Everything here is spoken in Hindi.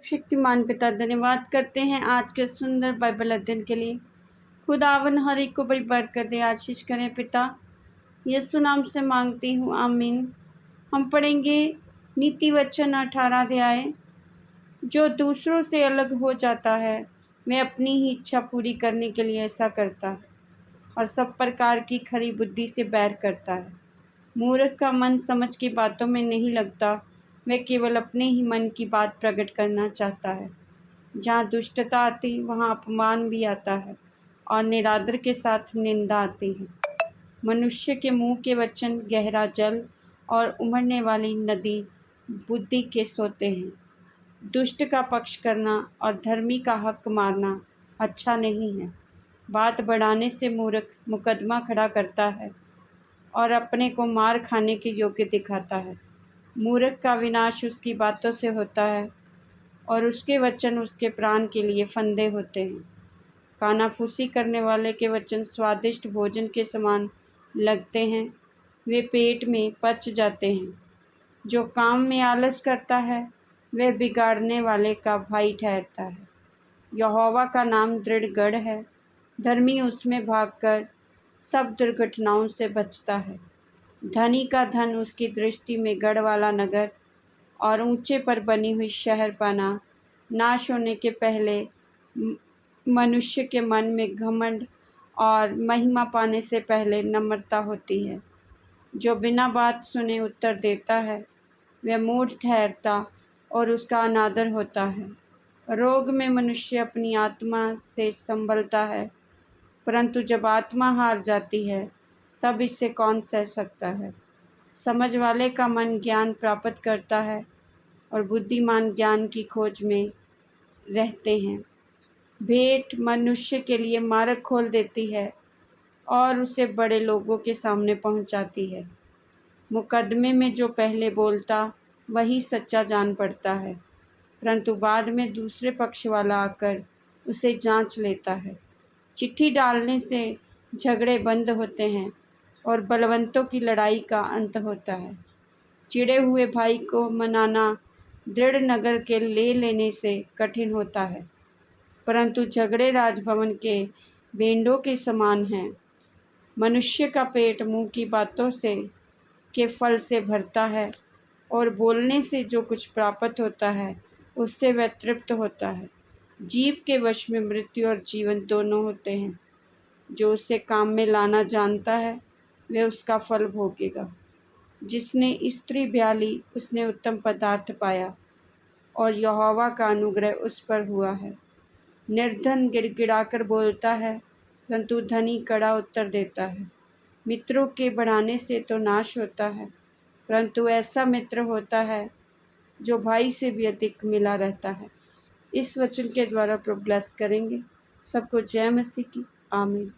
शक्तिमान पिता धन्यवाद करते हैं आज के सुंदर बाइबल अध्ययन के लिए। खुदावन हर एक को बड़ी बरकत दे, आशीष करें पिता। यीशु नाम से मांगती हूँ, आमीन। हम पढ़ेंगे नीति वचन 18 अध्याय। जो दूसरों से अलग हो जाता है वह अपनी ही इच्छा पूरी करने के लिए ऐसा करता है और सब प्रकार की खरी बुद्धि से बैर करता है। मूर्ख का मन समझ की बातों में नहीं लगता, वह केवल अपने ही मन की बात प्रकट करना चाहता है। जहाँ दुष्टता आती वहाँ अपमान भी आता है और निरादर के साथ निंदा आती है। मनुष्य के मुंह के वचन गहरा जल और उमड़ने वाली नदी बुद्धि के सोते हैं। दुष्ट का पक्ष करना और धर्मी का हक मारना अच्छा नहीं है। बात बढ़ाने से मूर्ख मुकदमा खड़ा करता है और अपने को मार खाने के योग्य दिखाता है। मूर्ख का विनाश उसकी बातों से होता है और उसके वचन उसके प्राण के लिए फंदे होते हैं। कानाफूसी करने वाले के वचन स्वादिष्ट भोजन के समान लगते हैं, वे पेट में पच जाते हैं। जो काम में आलस करता है वह बिगाड़ने वाले का भाई ठहरता है। यहोवा का नाम दृढ़ गढ़ है, धर्मी उसमें भागकर सब दुर्घटनाओं से बचता है। धनी का धन उसकी दृष्टि में गढ़ वाला नगर और ऊंचे पर बनी हुई शहर पाना। नाश होने के पहले मनुष्य के मन में घमंड और महिमा पाने से पहले नम्रता होती है। जो बिना बात सुने उत्तर देता है वह मूढ़ ठहरता और उसका अनादर होता है। रोग में मनुष्य अपनी आत्मा से संभलता है, परंतु जब आत्मा हार जाती है तब इससे कौन सह सकता है। समझ वाले का मन ज्ञान प्राप्त करता है और बुद्धिमान ज्ञान की खोज में रहते हैं। भेंट मनुष्य के लिए मार्ग खोल देती है और उसे बड़े लोगों के सामने पहुंचाती है। मुकदमे में जो पहले बोलता वही सच्चा जान पड़ता है, परंतु बाद में दूसरे पक्ष वाला आकर उसे जांच लेता है। चिट्ठी डालने से झगड़े बंद होते हैं और बलवंतों की लड़ाई का अंत होता है। चिढ़े हुए भाई को मनाना दृढ़ नगर के ले लेने से कठिन होता है, परंतु झगड़े राजभवन के बेंडों के समान हैं। मनुष्य का पेट मुंह की बातों से के फल से भरता है और बोलने से जो कुछ प्राप्त होता है उससे वह तृप्त होता है। जीव के वश में मृत्यु और जीवन दोनों होते हैं। जो उसे काम में लाना जानता है वह उसका फल भोगेगा। जिसने स्त्री ब्याली उसने उत्तम पदार्थ पाया और यहोवा का अनुग्रह उस पर हुआ है। निर्धन गिड़गिड़ाकर बोलता है, परंतु धनी कड़ा उत्तर देता है। मित्रों के बढ़ाने से तो नाश होता है, परंतु ऐसा मित्र होता है जो भाई से भी अधिक मिला रहता है। इस वचन के द्वारा प्रभु ब्लेस करेंगे। सबको जय मसीह की, आमीन।